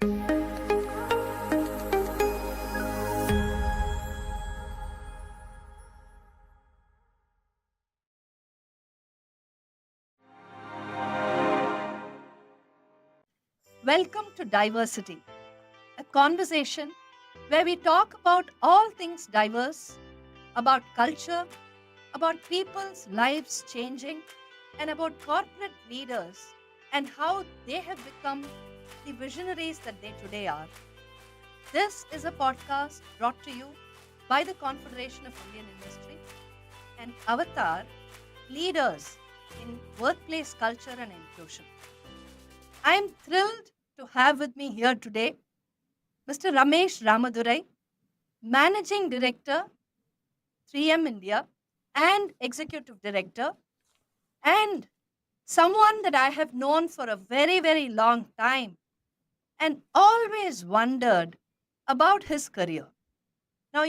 Welcome to Diversity, a conversation where we talk about all things diverse, about culture, about people's lives changing, and about corporate leaders and how they have become the visionaries that they today are. This is a podcast brought to you by the Confederation of Indian Industry and Avtar Leaders in Workplace Culture and Inclusion. I am thrilled to have with me here today Mr. Ramesh Ramadurai, Managing Director, 3M India, and Executive Director, and someone that I have known for a very, very long time and always wondered about his career. Now,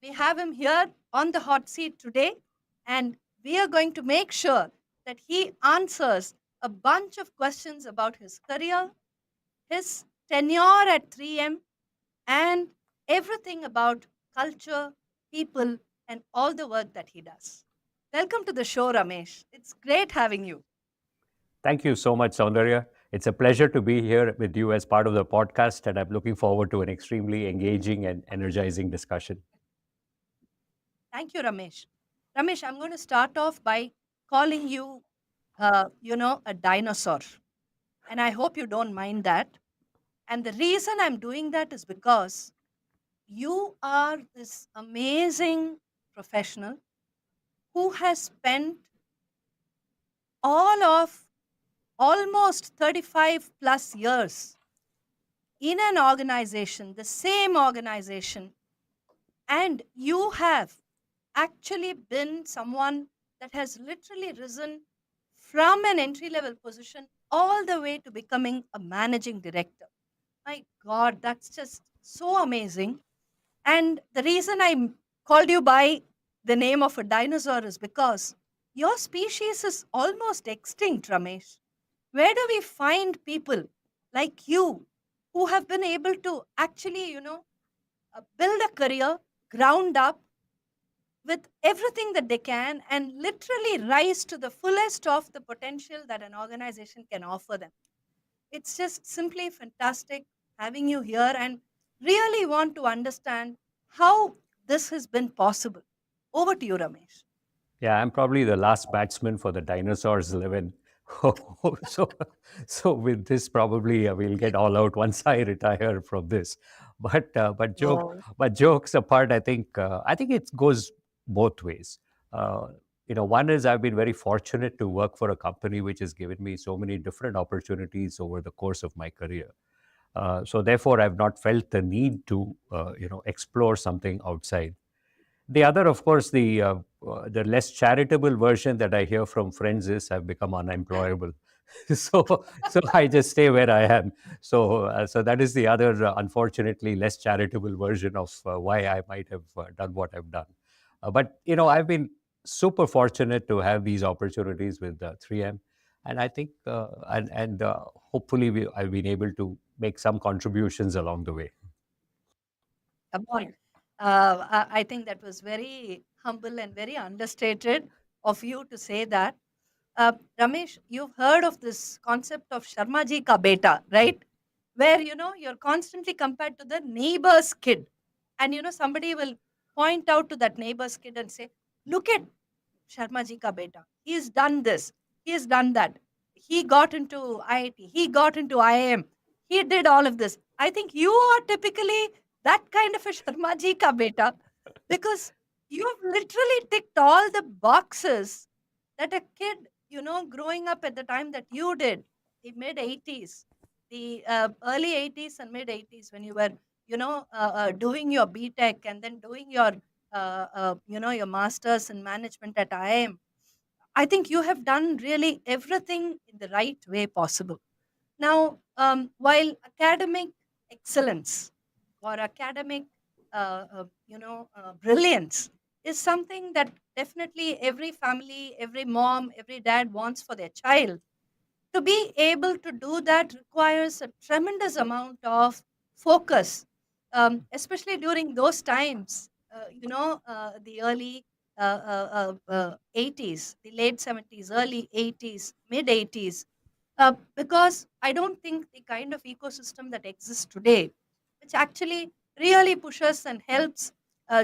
we have him here on the hot seat today, and we are going to make sure that he answers a bunch of questions about his career, his tenure at 3M, and everything about culture, people, and all the work that he does. Welcome to the show, Ramesh. It's great having you. Thank you so much, Saundarya. It's a pleasure to be here with you as part of the podcast, and I'm looking forward to an extremely engaging and energizing discussion. Thank you, Ramesh. Ramesh, I'm going to start off by calling you, a dinosaur. And I hope you don't mind that. And the reason I'm doing that is because you are this amazing professional who has spent all of almost 35 plus years in an organization, the same organization, and you have actually been someone that has literally risen from an entry level position all the way to becoming a managing director. My God, that's just so amazing. And the reason called you by the name of a dinosaur is because your species is almost extinct, Ramesh. Where do we find people like you who have been able to actually, build a career ground up with everything that they can and literally rise to the fullest of the potential that an organization can offer them? It's just simply fantastic having you here and really want to understand how this has been possible. Over to you, Ramesh. Yeah, I'm probably the last batsman for the dinosaurs living. so, so with this, probably we'll get all out once I retire from this. Oh, But jokes apart, I think it goes both ways. Uh, one is I've been very fortunate to work for a company which has given me so many different opportunities over the course of my career. So therefore, I've not felt the need to, explore something outside. The other, of course, the less charitable version that I hear from friends is I've become unemployable. So I just stay where I am. So that is the other, unfortunately, less charitable version of why I might have done what I've done. But I've been super fortunate to have these opportunities with 3M, and I think and hopefully I've been able to make some contributions along the way. come on. I think that was very humble and very understated of you to say that. Ramesh, you've heard of this concept of Sharma ji ka beta, right? Where, you're constantly compared to the neighbor's kid. And, somebody will point out to that neighbor's kid and say, look at Sharma ji ka beta. He's done this. He's done that. He got into IIT. He got into IIM. He did all of this. I think you are typically that kind of a Sharma ji ka beta because you've literally ticked all the boxes that a kid, growing up at the time that you did, the mid 80s, the early 80s and mid 80s, when you were, doing your BTech and then doing your, your master's in management at IIM. I think you have done really everything in the right way possible. Now, while academic excellence or academic, brilliance is something that definitely every family, every mom, every dad wants for their child. To be able to do that requires a tremendous amount of focus, especially during those times, the early 80s, the late 70s, early 80s, mid 80s, because I don't think the kind of ecosystem that exists today, which actually really pushes and helps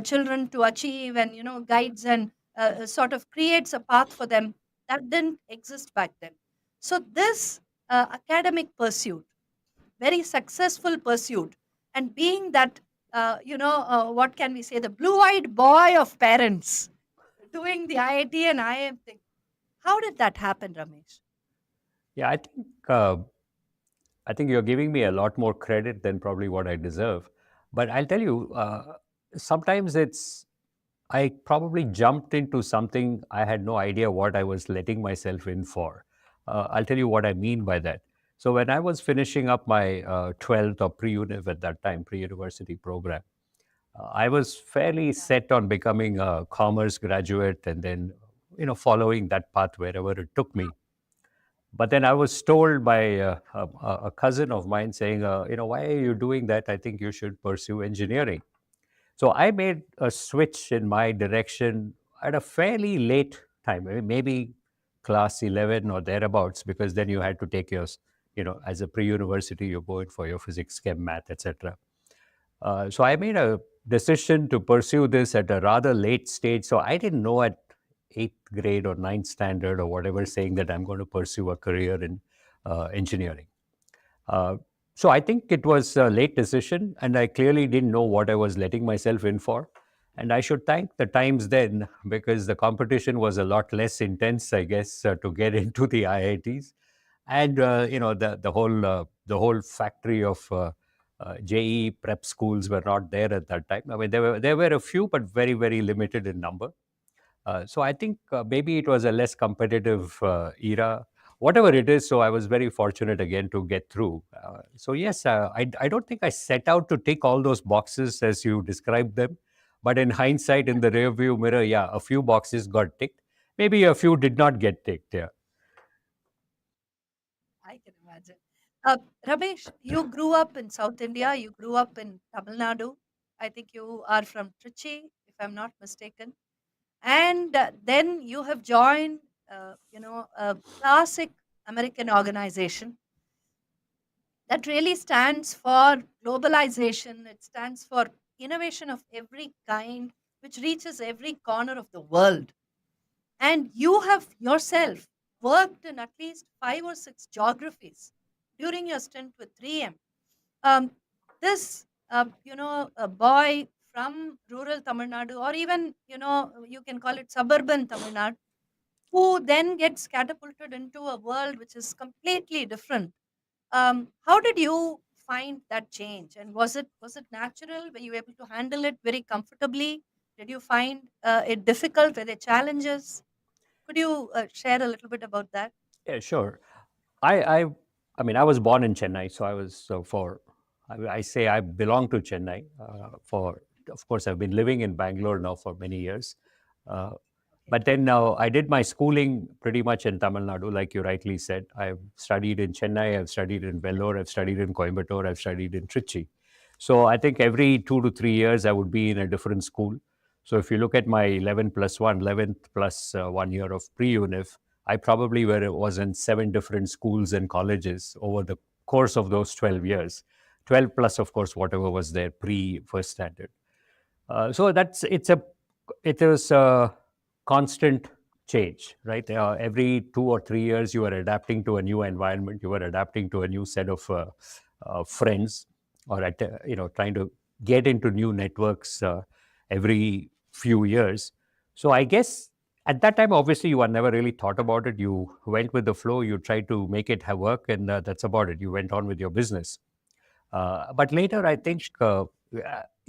children to achieve and guides and sort of creates a path for them, that didn't exist back then. So this academic pursuit, very successful pursuit, and being that what can we say, the blue-eyed boy of parents doing the IIT and IIM thing. How did that happen, Ramesh? Yeah, I think you're giving me a lot more credit than probably what I deserve. But I'll tell you, sometimes I probably jumped into something I had no idea what I was letting myself in for. I'll tell you what I mean by that. So when I was finishing up my 12th or pre-univ at that time, pre-university program, I was fairly Yeah. set on becoming a commerce graduate and then, following that path wherever it took me. But then I was told by a cousin of mine saying, why are you doing that? I think you should pursue engineering. So I made a switch in my direction at a fairly late time, maybe class 11 or thereabouts, because then you had to take as a pre-university, you're going for your physics, chem, math, etc. So I made a decision to pursue this at a rather late stage. So I didn't know at eighth grade or ninth standard or whatever saying that I'm going to pursue a career in engineering. Uh, so I think it was a late decision, and I clearly didn't know what I was letting myself in for. And I should thank the times then because the competition was a lot less intense, I guess, to get into the IITs, and the whole factory of JEE prep schools were not there at that time. I mean, there were a few, but very very limited in number. So I think maybe it was a less competitive era, whatever it is. So I was very fortunate again to get through. So yes, I don't think I set out to tick all those boxes as you described them, but in hindsight, in the rearview mirror, yeah, a few boxes got ticked. Maybe a few did not get ticked. Yeah. I can imagine. Ramesh, you grew up in South India. You grew up in Tamil Nadu. I think you are from Trichy, if I'm not mistaken. And then you have joined, a classic American organization that really stands for globalization. It stands for innovation of every kind, which reaches every corner of the world. And you have yourself worked in at least 5 or 6 geographies during your stint with 3M. Um, this, a boy from rural Tamil Nadu, or even, you can call it suburban Tamil Nadu, who then gets catapulted into a world which is completely different. How did you find that change? And was it natural? Were you able to handle it very comfortably? Did you find it difficult? Were there challenges? Could you share a little bit about that? Yeah, sure. I, I, I mean, I was born in Chennai, so I was I say I belong to Chennai. Of course, I've been living in Bangalore now for many years. Uh, Okay. but then now I did my schooling pretty much in Tamil Nadu, like you rightly said. I've studied in Chennai, I've studied in Vellore, I've studied in Coimbatore, I've studied in Trichy. So I think every 2 to 3 years I would be in a different school. So if you look at my 11 plus 1, 11th plus 1 year of pre-UNIF, I probably was in 7 different schools and colleges over the course of those 12 years. 12 plus, of course, whatever was there pre first standard. So it is a constant change, right? Every 2 or 3 years, you are adapting to a new environment. You are adapting to a new set of friends, or trying to get into new networks every few years. So I guess at that time, obviously, you had never really thought about it. You went with the flow. You tried to make it have work, and that's about it. You went on with your business. But later, I think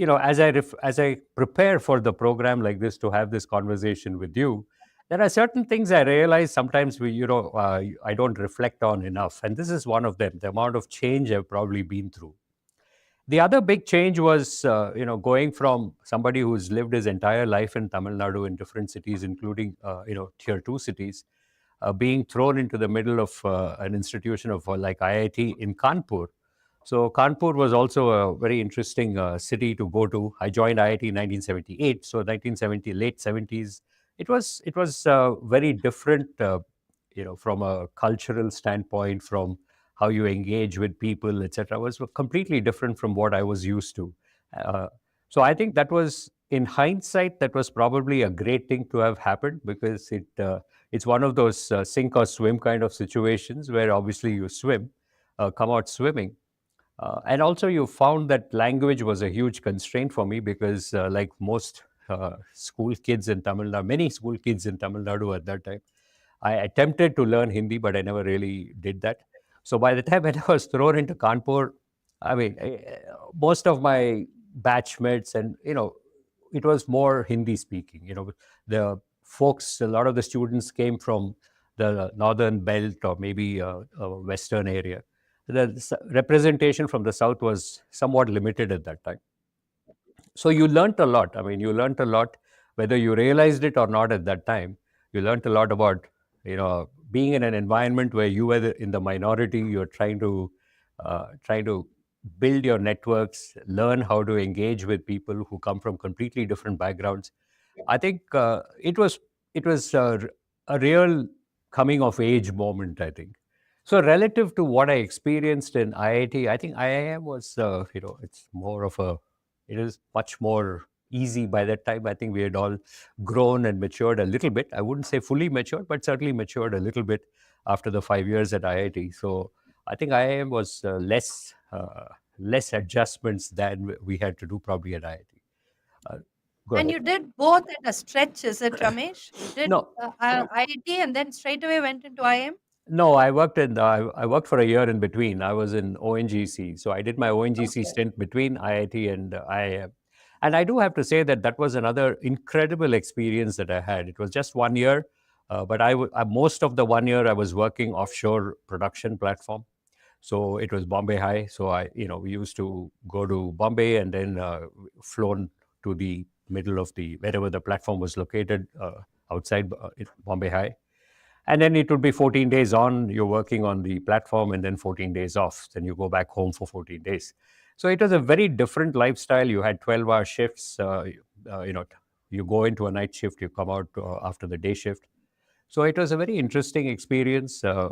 as I prepare for the program like this to have this conversation with you, there are certain things I realize sometimes I don't reflect on enough, and this is one of them. The amount of change I've probably been through. The other big change was, going from somebody who's lived his entire life in Tamil Nadu in different cities, including, tier two cities. being thrown into the middle of an institution of like IIT in Kanpur. So Kanpur was also a very interesting city to go to. I joined IIT in 1978, so 1970 late 70s. It was very different, from a cultural standpoint, from how you engage with people, etc. Was completely different from what I was used to. Uh, so I think that was, in hindsight, that was probably a great thing to have happened, because it's one of those sink or swim kind of situations where obviously you swim, come out swimming. And also, you found that language was a huge constraint for me because, like most school kids in Tamil Nadu, many school kids in Tamil Nadu at that time, I attempted to learn Hindi, but I never really did that. So by the time when I was thrown into Kanpur, I mean, most of my batchmates, and it was more Hindi speaking. The folks, a lot of the students came from the northern belt, or maybe a western area. The representation from the south was somewhat limited at that time. So you learnt a lot. I mean, you learnt a lot, whether you realized it or not at that time. You learnt a lot about, being in an environment where you were in the minority. You're trying to build your networks, learn how to engage with people who come from completely different backgrounds. I think it was a real coming of age moment, I think. So relative to what I experienced in IIT, I think IIM was, it's more of it is much more easy by that time. I think we had all grown and matured a little bit. I wouldn't say fully matured, but certainly matured a little bit after the 5 years at IIT. So I think IIM was less adjustments than we had to do probably at IIT. Uh, Go And ahead. you did both at a stretch, is it, Ramesh? You did No, IIT and then straight away went into IM? no, I worked for a year in between. I was in ONGC, so I did my ONGC Okay. stint between IIT and IIM. And I do have to say that that was another incredible experience that I had. It was just 1 year, but most of the 1 year I was working offshore production platform. So it was Bombay High. So we used to go to Bombay and then flown to the middle of the wherever the platform was located, outside Bombay High. And then it would be 14 days on, you're working on the platform, and then 14 days off. Then you go back home for 14 days. So it was a very different lifestyle. You had 12-hour shifts. Uh, you know, you go into a night shift, you come out after the day shift. So it was a very interesting experience. A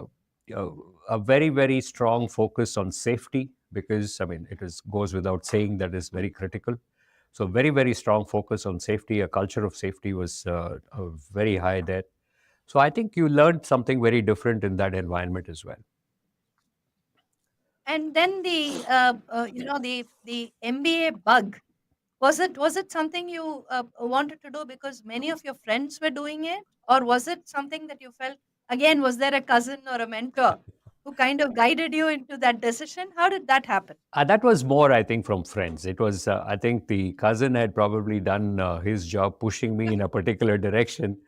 very, very strong focus on safety, because I mean, goes without saying that is very critical. So very, very strong focus on safety. A culture of safety was very high there. So I think you learned something very different in that environment as well. And then the MBA bug, was it something you wanted to do because many of your friends were doing it, or was it something that you felt, again, was there a cousin or a mentor who kind of guided you into that decision? How did that happen? That was more, I think, from friends. It was, I think, the cousin had probably done his job pushing me in a particular direction.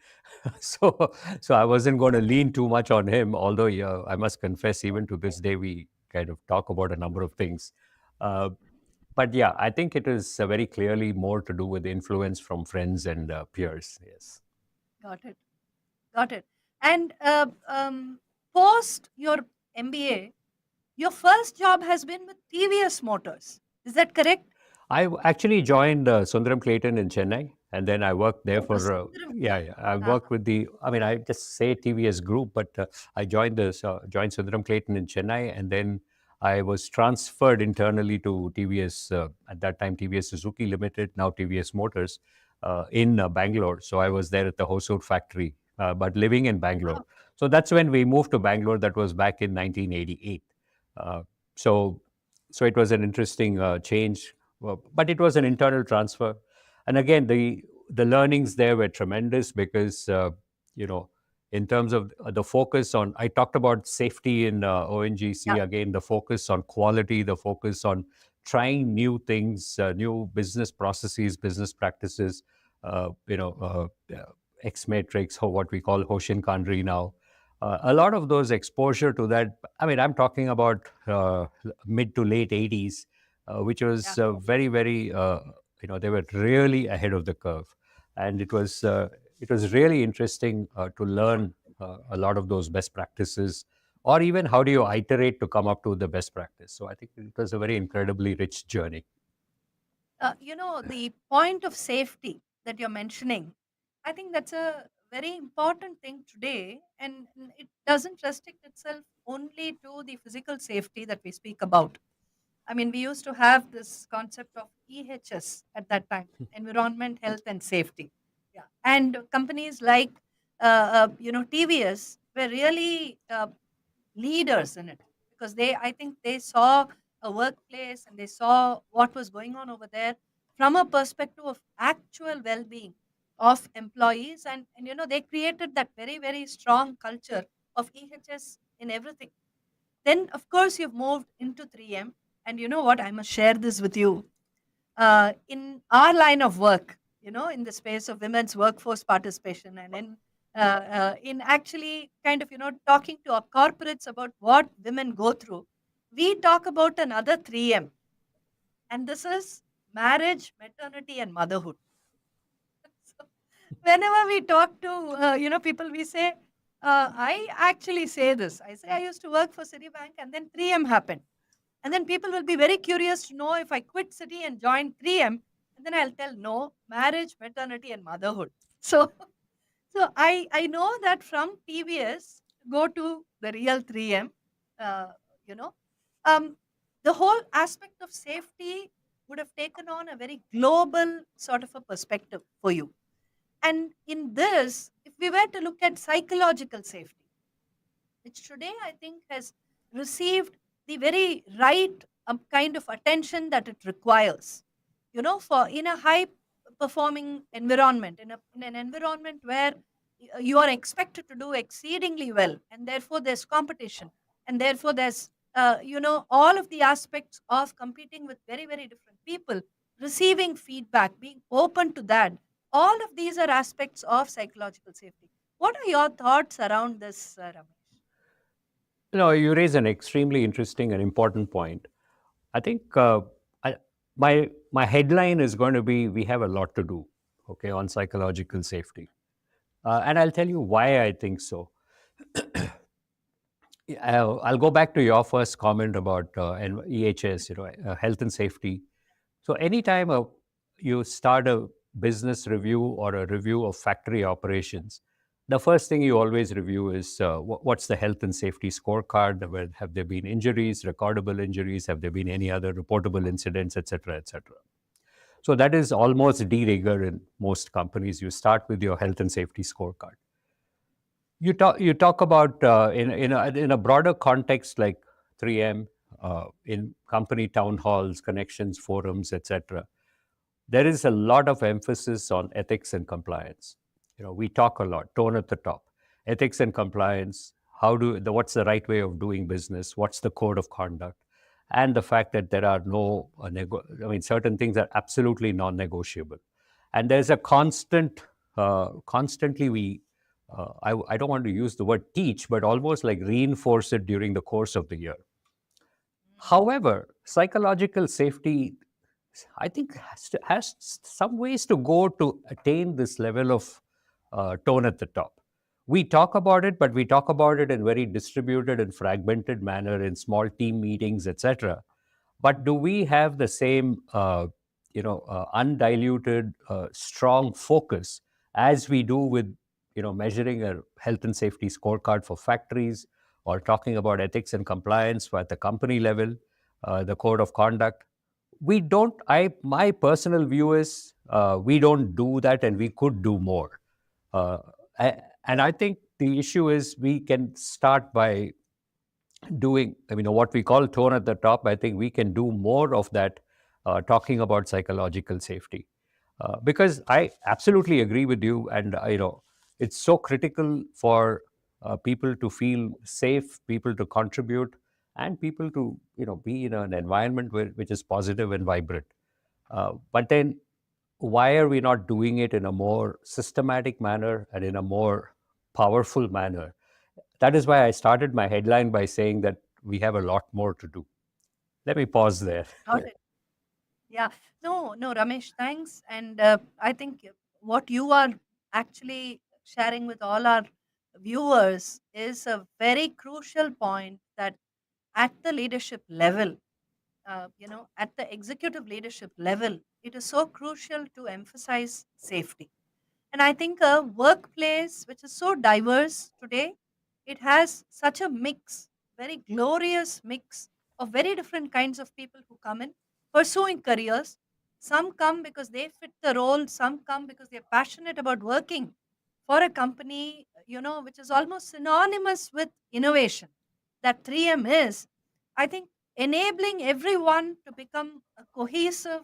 so, so I wasn't going to lean too much on him. Although, yeah, I must confess, even to this day, we kind of talk about a number of things. Uh, but yeah, I think it is very clearly more to do with influence from friends and peers. Yes. Got it. Got it. And post your MBA, your first job has been with TVS Motors. Is that correct? Actually joined Sundaram Clayton in Chennai, and then I worked there Oh, for, Sundaram. yeah, yeah. I Uh-huh. worked with I mean, I just say TVS Group, but I joined Sundaram Clayton in Chennai, and then I was transferred internally to TVS, at that time TVS Suzuki Limited, now TVS Motors, in Bangalore. So I was there at the Hosur factory, but living in Bangalore. Wow. So that's when we moved to Bangalore. That was back in 1988. Uh, so, so it was an interesting change, but it was an internal transfer. And again, the learnings there were tremendous, because you know in terms of the focus on, I talked about safety in ONGC. Yeah. Again, the focus on quality, the focus on trying new things, new business processes, business practices, uh, you know X matrix, or what we call Hoshin Kanri now. A lot of those exposure to that, I mean, I'm talking about mid to late 80s, which Yeah. was very, very, they were really ahead of the curve. And it was really interesting to learn. a lot of those best practices, or even how do you iterate to come up to the best practice? So I think it was a very incredibly rich journey. The point of safety that you're mentioning, I think that's a very important thing today, and it doesn't restrict itself only to the physical safety that we speak about. I mean, we used to have this concept of EHS at that time, environment, health, and safety. Yeah, and companies like TVS were really leaders in it, because I think they saw a workplace and they saw what was going on over there from a perspective of actual well-being of employees, and they created that very very strong culture of EHS in everything. Then, of course, you've moved into 3M. And you know what? I must share this with you. In our line of work, in the space of women's workforce participation, and in actually kind of, talking to our corporates about what women go through, we talk about another 3M. And this is marriage, maternity, and motherhood. So whenever we talk to, people, we say, I actually say this. I say I used to work for Citibank and then 3M happened. And then people will be very curious to know if I quit City and join 3M. And then I'll tell no, marriage, maternity, and motherhood. So, so I know that from TVS go to the real 3M, uh, you know, um, the whole aspect of safety would have taken on a very global sort of a perspective for you. And in this, if we were to look at psychological safety, which today I think has received the very right kind of attention that it requires. For in a high performing environment, in an environment where you are expected to do exceedingly well, and therefore there's competition, and therefore there's all of the aspects of competing with very very different people, receiving feedback, being open to that. All of these are aspects of psychological safety. What are your thoughts around this, Ramesh? You raise an extremely interesting and important point. I think I, my headline is going to be we have a lot to do, okay, on psychological safety, and I'll tell you why I think so. I'll go back to your first comment about EHS, health and safety. So anytime you start a business review or a review of factory operations, the first thing you always review is what's the health and safety scorecard? Have there been injuries, recordable injuries? Have there been any other reportable incidents, et cetera, et cetera? So that is almost de rigueur in most companies. You start with your health and safety scorecard. You talk about in a broader context like 3M, in company town halls, connections, forums, etc. There is a lot of emphasis on ethics and compliance. We talk a lot, tone at the top, ethics and compliance. What's the right way of doing business? What's the code of conduct? And the fact that there are no, certain things are absolutely non-negotiable, and there's a constantly I don't want to use the word teach, but almost like reinforce it during the course of the year. However, psychological safety, I think, has some ways to go to attain this level of tone at the top. We talk about it, but we talk about it in very distributed and fragmented manner in small team meetings, etc. But do we have the same, undiluted, strong focus as we do with, measuring a health and safety scorecard for factories, or talking about ethics and compliance at the company level, the code of conduct? We don't. My personal view is we don't do that, and we could do more. Uh, and I think the issue is we can start by doing, what we call tone at the top. I think we can do more of that, talking about psychological safety, because I absolutely agree with you. And it's so critical for people to feel safe, people to contribute, and people to be in an environment which is positive and vibrant. But then, why are we not doing it in a more systematic manner and in a more powerful manner? That is why I started my headline by saying that we have a lot more to do. Let me pause there. Got it. Yeah. No, no, Ramesh, thanks. And I think what you are actually sharing with all our viewers is a very crucial point that at the leadership level, at the executive leadership level, it is so crucial to emphasize safety. And I think a workplace which is so diverse today, it has such a mix, very glorious mix of very different kinds of people who come in pursuing careers. Some come because they fit the role, some come because they're passionate about working for a company, which is almost synonymous with innovation. That 3M is, I think, enabling everyone to become a cohesive,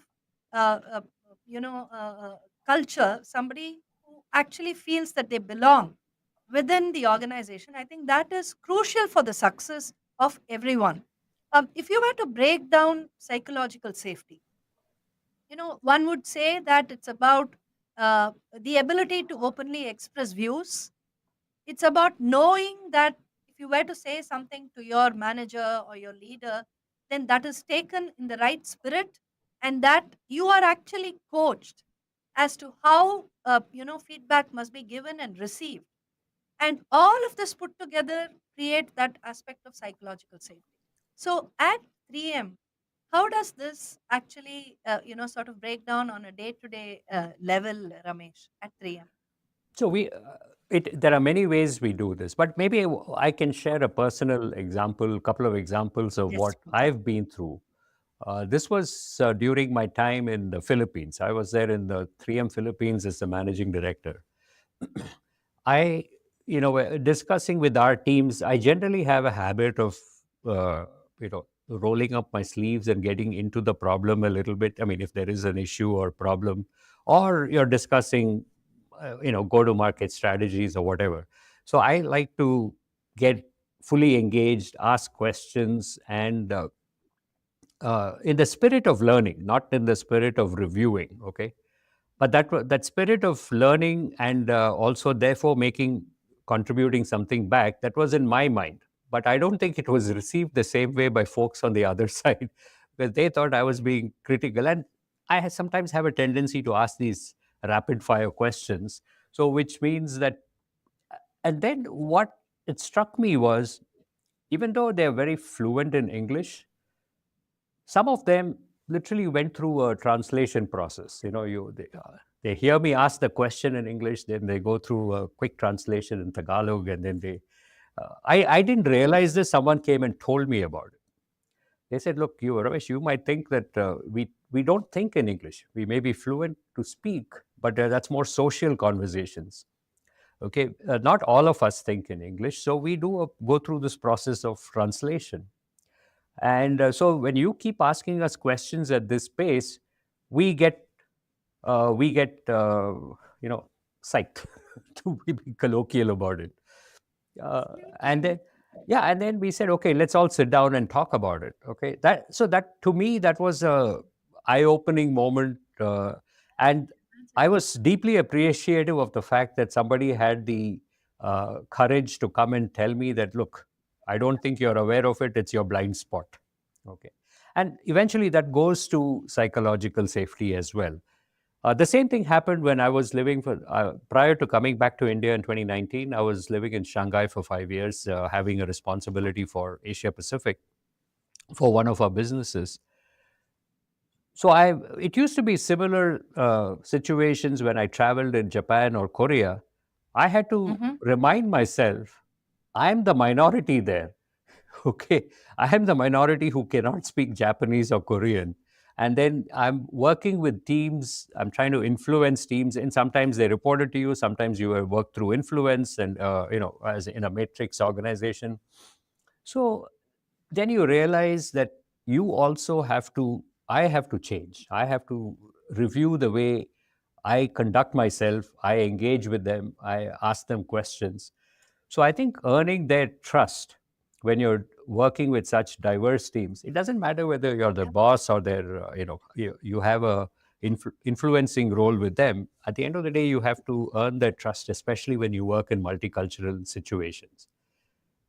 uh, uh, culture, somebody who actually feels that they belong within the organization. I think that is crucial for the success of everyone. If you were to break down psychological safety, one would say that it's about the ability to openly express views. It's about knowing that if you were to say something to your manager or your leader, then that is taken in the right spirit, and that you are actually coached as to how feedback must be given and received. And all of this put together create that aspect of psychological safety. So at 3M, how does this actually sort of break down on a day to day level, Ramesh, at 3M? So there are many ways we do this, but maybe I can share a personal example, couple of examples of Yes, what I've been through. This was during my time in the Philippines. I was there in the 3M Philippines as the managing director. I, discussing with our teams, I generally have a habit of, rolling up my sleeves and getting into the problem a little bit. I mean, if there is an issue or problem, or you're discussing, go to market strategies or whatever. So I like to get fully engaged, ask questions, and in the spirit of learning, not in the spirit of reviewing. Okay, but that spirit of learning and also therefore making contributing something back, that was in my mind, but I don't think it was received the same way by folks on the other side, because they thought I was being critical. And sometimes have a tendency to ask these rapid fire questions, so which means that, and then what it struck me was, even though they're very fluent in English, some of them literally went through a translation process. They hear me ask the question in English, then they go through a quick translation in Tagalog, and then I didn't realize this. Someone came and told me about it. They said, "Look, Ramesh, you might think that we don't think in English. We may be fluent to speak, but that's more social conversations. Okay, not all of us think in English, so we do go through this process of translation." And so when you keep asking us questions at this pace, we get we get psyched, to be colloquial about it. Uh, and Absolutely. then yeah, and then we said, okay, let's all sit down and talk about it. Okay, that to me, that was a eye-opening moment, and I was deeply appreciative of the fact that somebody had the courage to come and tell me that, look, I don't think you're aware of it, it's your blind spot. Okay, and eventually that goes to psychological safety as well. The same thing happened when I was living prior to coming back to India in 2019. I was living in Shanghai for 5 years, having a responsibility for Asia Pacific for one of our businesses. So it used to be similar situations when I traveled in Japan or Korea. I had to Mm-hmm. remind myself, I'm the minority there. Okay, I am the minority who cannot speak Japanese or Korean. And then I'm working with teams. I'm trying to influence teams, and sometimes they report it to you. Sometimes you work through influence, and as in a matrix organization. So then you realize that you also have to. I have to change. I have to review the way I conduct myself. I engage with them. I ask them questions. So I think earning their trust when you're working with such diverse teams, it doesn't matter whether you're the boss or their, you have a influencing role with them. At the end of the day, you have to earn their trust, especially when you work in multicultural situations.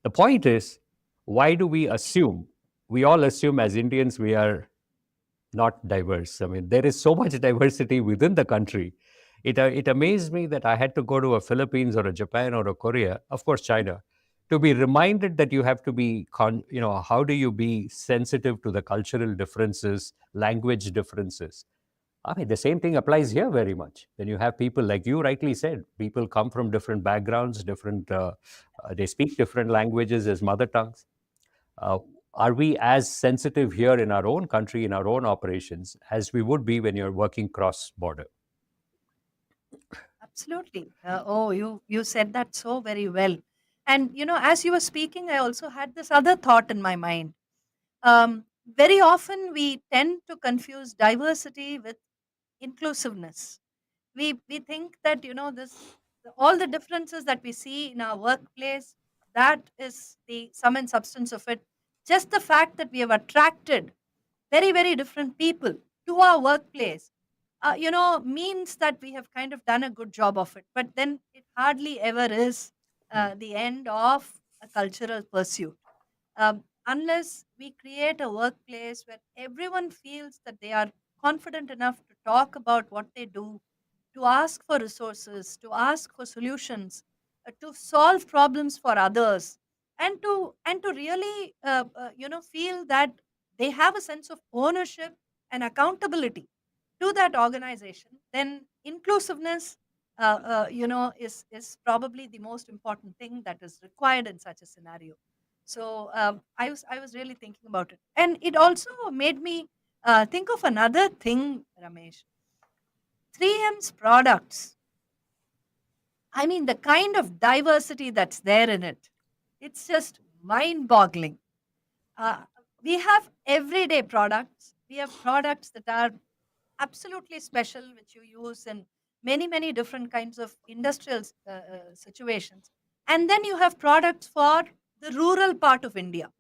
The point is, why do we assume? We all assume as Indians we are not diverse. I mean, there is so much diversity within the country. It amazed me that I had to go to a Philippines or a Japan or a Korea, of course China, to be reminded that you have to be how do you be sensitive to the cultural differences, language differences. I mean, the same thing applies here very much. When you have people, like you rightly said, people come from different backgrounds, they speak different languages as mother tongues. Uh, are we as sensitive here in our own country, in our own operations, as we would be when you're working cross border? Absolutely. Oh, you said that so very well. And as you were speaking, I also had this other thought in my mind. Very often we tend to confuse diversity with inclusiveness. We think that all the differences that we see in our workplace, that is the sum and substance of it. Just the fact that we have attracted very, very different people to our workplace, means that we have kind of done a good job of it. But then it hardly ever is the end of a cultural pursuit. Unless we create a workplace where everyone feels that they are confident enough to talk about what they do, to ask for resources, to ask for solutions, to solve problems for others, and to really feel that they have a sense of ownership and accountability to that organization, then inclusiveness is probably the most important thing that is required in such a scenario. So I was really thinking about it, and it also made me think of another thing, Ramesh. 3M's products, I mean, the kind of diversity that's there in it, it's just mind boggling. uh, we have everyday products. We have products that are absolutely special, which you use in many, many different kinds of industrial situations. And then you have products for the rural part of India.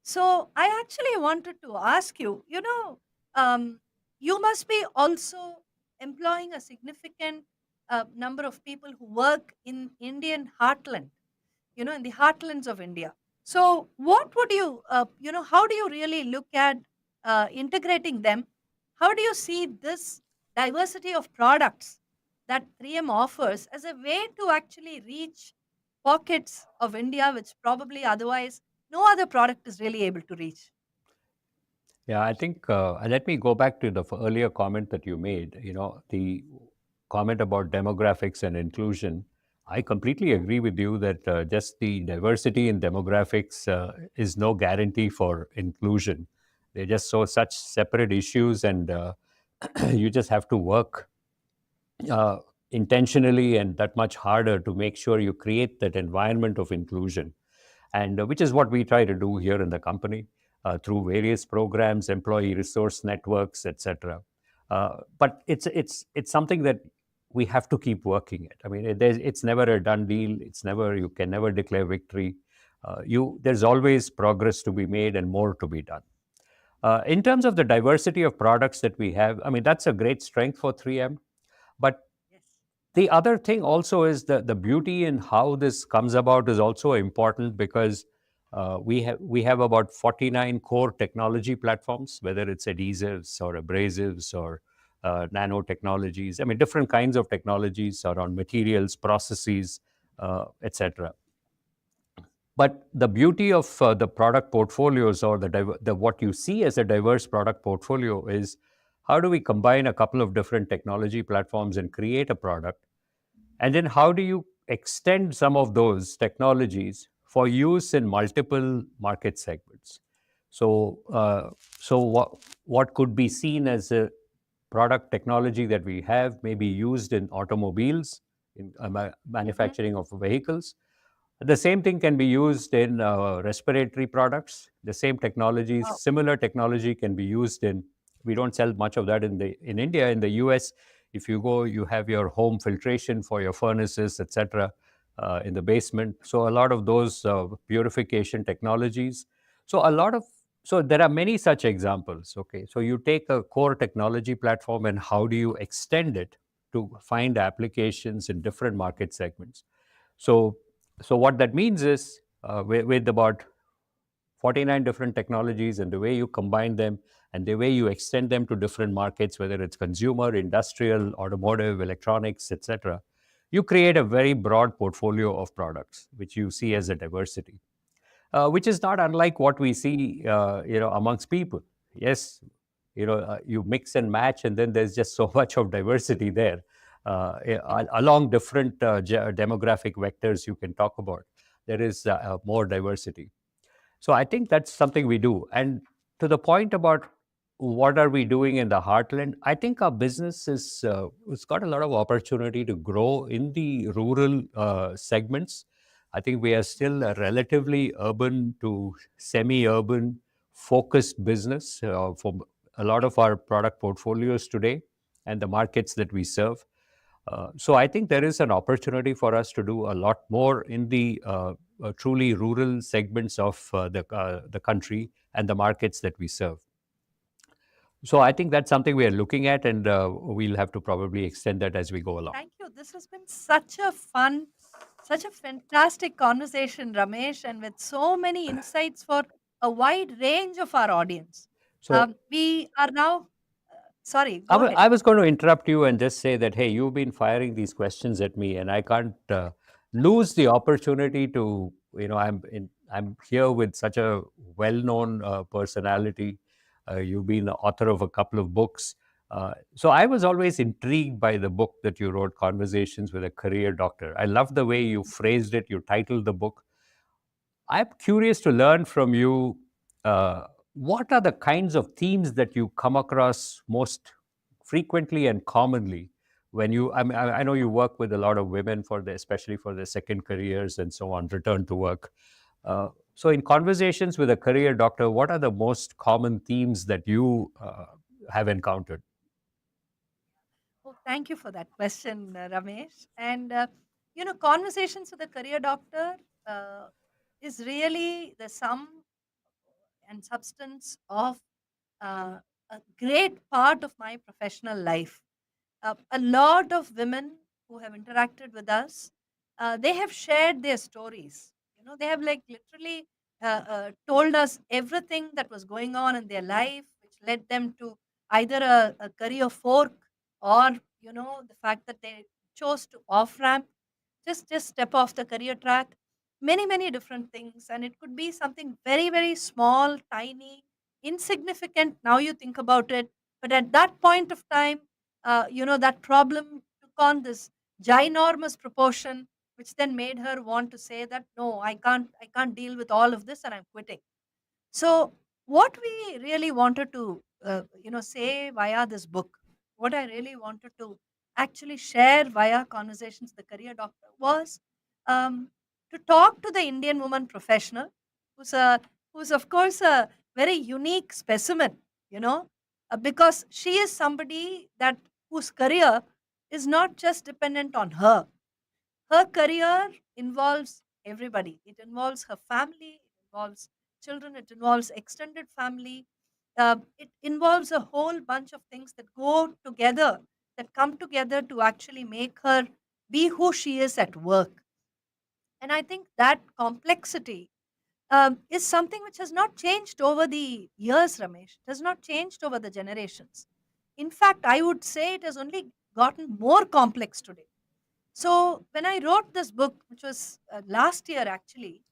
So I actually wanted to ask you, um, you must be also employing a significant number of people who work in Indian heartland, in the heartlands of India. So, what would how do you really look at integrating them? How do you see this diversity of products that 3M offers as a way to actually reach pockets of India which probably otherwise no other product is really able to reach? Yeah, I think let me go back to the earlier comment that you made. The comment about demographics and inclusion. I completely agree with you that just the diversity in demographics is no guarantee for inclusion. They're just such separate issues, and you just have to work uh, intentionally and that much harder to make sure you create that environment of inclusion, and which is what we try to do here in the company through various programs, employee resource networks, etc. But it's something that we have to keep working at. I mean, it's never a done deal. You can never declare victory. There's always progress to be made and more to be done. In terms of the diversity of products that we have, I mean, that's a great strength for 3M. But Yes. the other thing also is the beauty in how this comes about is also important, because we have about 49 core technology platforms, whether it's adhesives or abrasives or nanotechnologies. I mean, different kinds of technologies around materials, processes, etc. But the beauty of the product portfolios, or the what you see as a diverse product portfolio, is how do we combine a couple of different technology platforms and create a product, and then how do you extend some of those technologies for use in multiple market segments? So, what could be seen as a product technology that we have may be used in automobiles, in Hmm. manufacturing of vehicles. The same thing can be used in respiratory products. The same technologies, Wow. similar technology, can be used in. We don't sell much of that in India. In the US, if you go, you have your home filtration for your furnaces, etc., in the basement. So a lot of those purification technologies. So a lot of so there are many such examples. Okay, so you take a core technology platform and how do you extend it to find applications in different market segments? So, so what that means is, with about 49 different technologies, and the way you combine them and the way you extend them to different markets, whether it's consumer, industrial, automotive, electronics, etc., you create a very broad portfolio of products, which you see as a diversity, which is not unlike what we see, amongst people. Yes, you mix and match, and then there's just so much of diversity there, along different demographic vectors you can talk about. There is more diversity. So I think that's something we do. And to the point about what are we doing in the heartland, I think our business is it's got a lot of opportunity to grow in the rural segments. I think we are still a relatively urban to semi-urban focused business for a lot of our product portfolios today and the markets that we serve. So I think there is an opportunity for us to do a lot more in the truly rural segments of the country and the markets that we serve. So I think that's something we are looking at, and we'll have to probably extend that as we go along. Thank you. This has been such a fun, such a fantastic conversation, Ramesh, and with so many insights for a wide range of our audience. So We are now, sorry, go ahead. I was going to interrupt you and just say that, hey, you've been firing these questions at me, and I can't lose the opportunity to, I'm here with such a well-known personality. You've been the author of a couple of books. So I was always intrigued by the book that you wrote, Conversations with a Career Doctor. I love the way you phrased it. You titled the book. I'm curious to learn from you. What are the kinds of themes that you come across most frequently and commonly when you? I know you work with a lot of women especially for their second careers and so on, return to work. So, in conversations with a career doctor, what are the most common themes that you have encountered? Oh, thank you for that question, Ramesh. And, conversations with a career doctor uh, is really the sum and substance of uh, a great part of my professional life. A lot of women who have interacted with us, they have shared their stories. They have like literally told us everything that was going on in their life, which led them to either a career fork or the fact that they chose to off ramp, just step off the career track. Many different things, and it could be something very small, tiny, insignificant. Now you think about it, but at that point of time, that problem took on this ginormous proportion, which then made her want to say that no, I can't deal with all of this, and I'm quitting. So, what we really wanted to, say via this book, what I really wanted to actually share via conversations with the career doctor was um, to talk to the Indian woman professional, who's a who's of course a very unique specimen, because she is somebody that whose career is not just dependent on her. Her career involves everybody. It involves her family, it involves children, it involves extended family. It involves a whole bunch of things that go together, that come together to actually make her be who she is at work. And I think that complexity is something which has not changed over the years, Ramesh. It has not changed over the generations. In fact, I would say it has only gotten more complex today. So when I wrote this book, which was last year actually,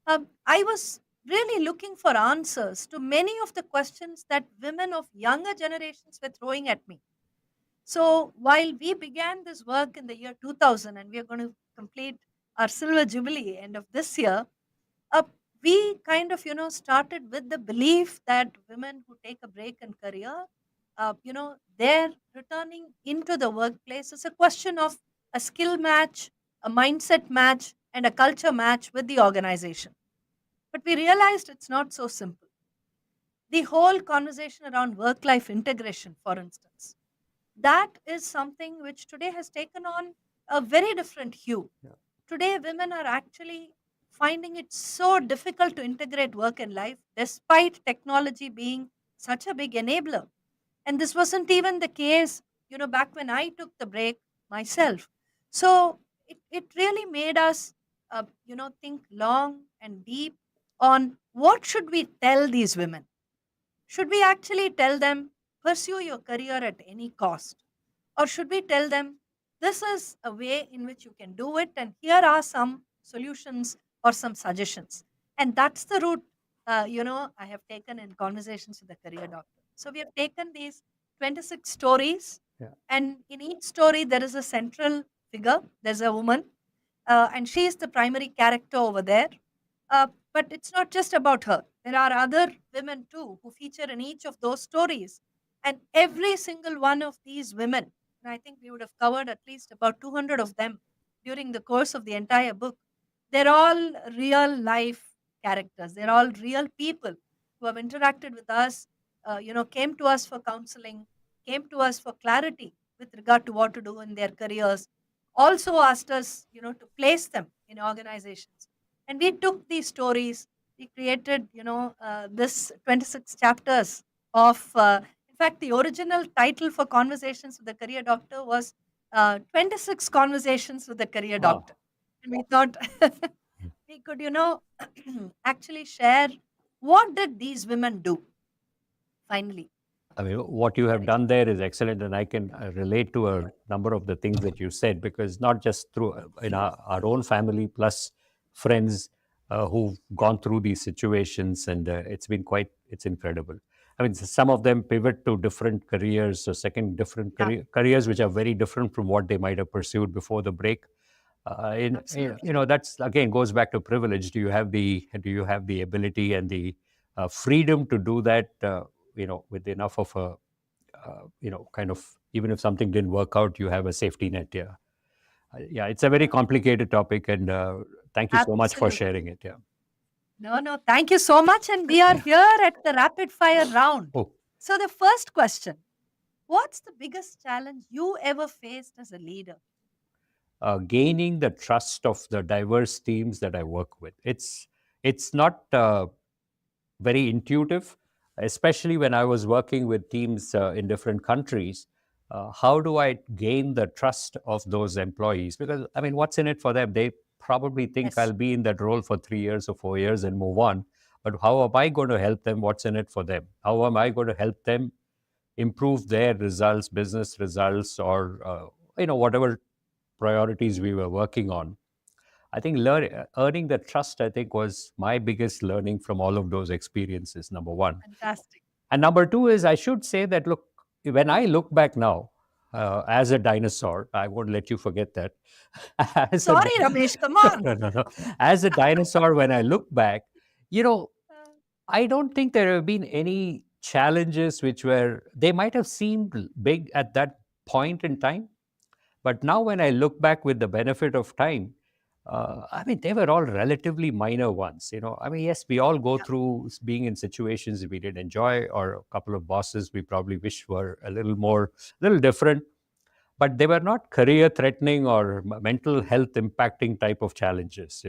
I was really looking for answers to many of the questions that women of younger generations were throwing at me. So while we began this work in the year 2000, and we are going to complete our silver jubilee end of this year, uh, we kind of started with the belief that women who take a break in career, they're returning into the workplace. It's a question of a skill match, a mindset match, and a culture match with the organization. But we realized it's not so simple. The whole conversation around work life integration, for instance, that is something which today has taken on a very different hue. Yeah. Today, women are actually finding it so difficult to integrate work and life despite technology being such a big enabler. And this wasn't even the case, back when I took the break myself. So it really made us, think long and deep on what should we tell these women? Should we actually tell them, pursue your career at any cost? Or should we tell them, this is a way in which you can do it, and here are some solutions or some suggestions? And that's the route, I have taken in conversations with the career doctor. So we have taken these 26 stories, Yeah. and in each story, there is a central figure. There's a woman, and she is the primary character over there. But it's not just about her. There are other women too who feature in each of those stories. And every single one of these women, and I think we would have covered at least about 200 of them during the course of the entire book, they're all real life characters. They're all real people who have interacted with us, came to us for counseling, came to us for clarity with regard to what to do in their careers, also asked us, to place them in organizations. And we took these stories, we created, this 26 chapters of, in fact, the original title for Conversations with the Career Doctor was 26 Conversations with the Career Wow. Doctor. And we thought we could, actually share what did these women do finally. I mean, what you have done there is excellent, and I can relate to a number of the things that you said, because not just through in our own family, plus friends who've gone through these situations, and it's incredible. I mean, some of them pivot to different careers, so second different Yeah, careers which are very different from what they might have pursued before the break. absolutely. That's again goes back to privilege. Do you have the ability and the freedom to do that? With enough of a kind of, even if something didn't work out, you have a safety net. Yeah, yeah. It's a very complicated topic, and thank you so much for Absolutely. sharing it. Yeah. No, no, thank you so much. And we are here at the rapid fire round. Oh, So, the first question: what's the biggest challenge you ever faced as a leader? gaining the trust of the diverse teams that I work with. It's not very intuitive, especially when I was working with teams in different countries. How do I gain the trust of those employees? Because, I mean, what's in it for them? They probably think Yes. I'll be in that role for 3 years or 4 years and move on. But how am I going to help them? What's in it for them? How am I going to help them improve their results, business results, or whatever priorities we were working on? I think earning the trust, I think, was my biggest learning from all of those experiences, number one. Fantastic. And number two is, I should say that, look, when I look back now, as a dinosaur, I won't let you forget that. as a, Sorry, Ramesh, come on. no, no, no. As a dinosaur, when I look back, you know, I don't think there have been any challenges they might have seemed big at that point in time, but now, when I look back with the benefit of time, I mean, they were all relatively minor ones. I mean, yes, we all go Yeah, through being in situations we did enjoy, or a couple of bosses we probably wish were a little different, but they were not career threatening or mental health impacting type of challenges.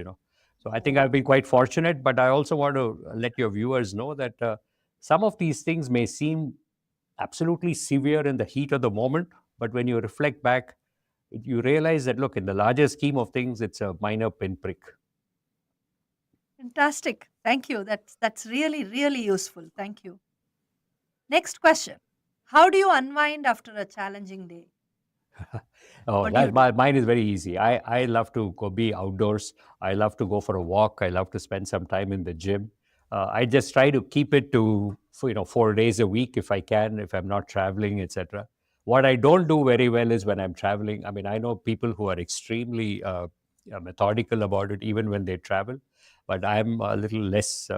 So I think I've been quite fortunate, but I also want to let your viewers know that some of these things may seem absolutely severe in the heat of the moment, but when you reflect back, you realize that, look, in the larger scheme of things, it's a minor pinprick. fantastic. Thank you. That's really, really useful. Thank you. Next question. How do you unwind after a challenging day? Oh, What do you do? mine is very easy. I love to go be outdoors. I love to go for a walk. I love to spend some time in the gym. I just try to keep it to 4 days a week if I can, if I'm not traveling, etc. What I don't do very well is when I'm traveling. I mean, I know people who are extremely methodical about it, even when they travel, but I'm a little less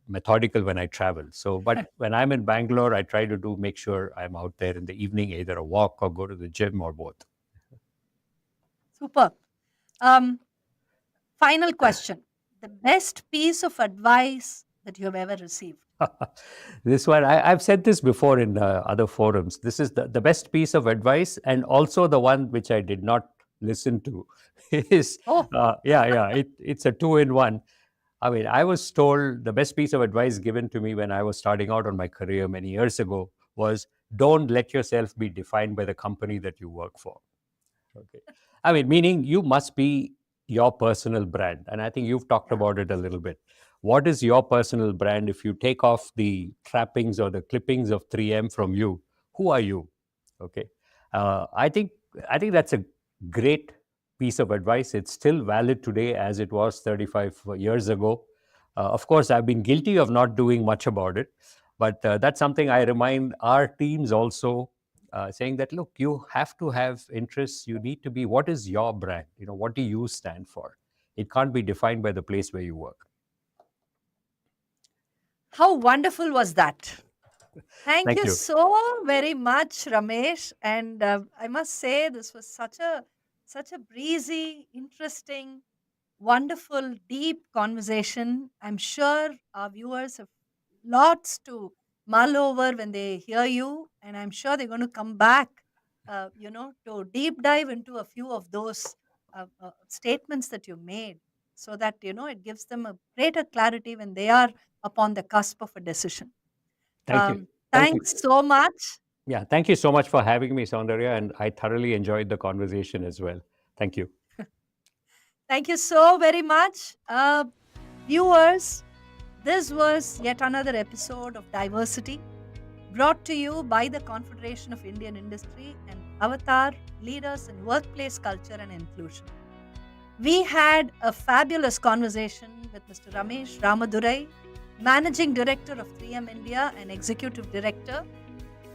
methodical when I travel. So, but when I'm in Bangalore, I try to make sure I'm out there in the evening, either a walk or go to the gym or both. Super. Um, Final question. The best piece of advice that you have ever received? This one, I've said this before in other forums. This is the best piece of advice, and also the one which I did not listen to. Is Oh, yeah, it's a two in one. I mean, I was told the best piece of advice given to me when I was starting out on my career many years ago was, don't let yourself be defined by the company that you work for. Okay. I mean, meaning you must be your personal brand. And I think you've talked yeah. about it a little bit. What is your personal brand? If you take off the trappings or the clippings of 3M from you, who are you? Okay. Uh, i think i think that's a great piece of advice. It's still valid today as it was 35 years ago. Of course, I've been guilty of not doing much about it, but that's something I remind our teams also, saying that, look, you have to have interests. You need to be, what is your brand? What do you stand for? It can't be defined by the place where you work. How wonderful was that? Thank Thank you you. so very much, Ramesh. And I must say, this was such a breezy, interesting, wonderful, deep conversation. I'm sure our viewers have lots to mull over when they hear you, and I'm sure they're going to come back, to deep dive into a few of those statements that you made, so that it gives them a greater clarity when they are upon the cusp of a decision. Thank you. Thank you. Thanks so much. Yeah, thank you so much for having me, Saundarya, and I thoroughly enjoyed the conversation as well. Thank you. Thank you so very much. Viewers, this was yet another episode of Diversity, brought to you by the Confederation of Indian Industry and Avtar Leaders in Workplace Culture and Inclusion. We had a fabulous conversation with Mr. Ramesh Ramadurai, Managing Director of 3M India and Executive Director,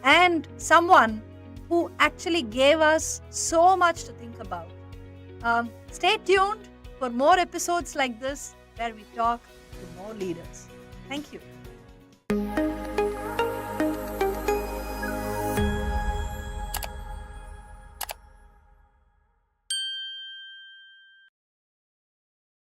and someone who actually gave us so much to think about. Stay tuned for more episodes like this where we talk to more leaders. Thank you.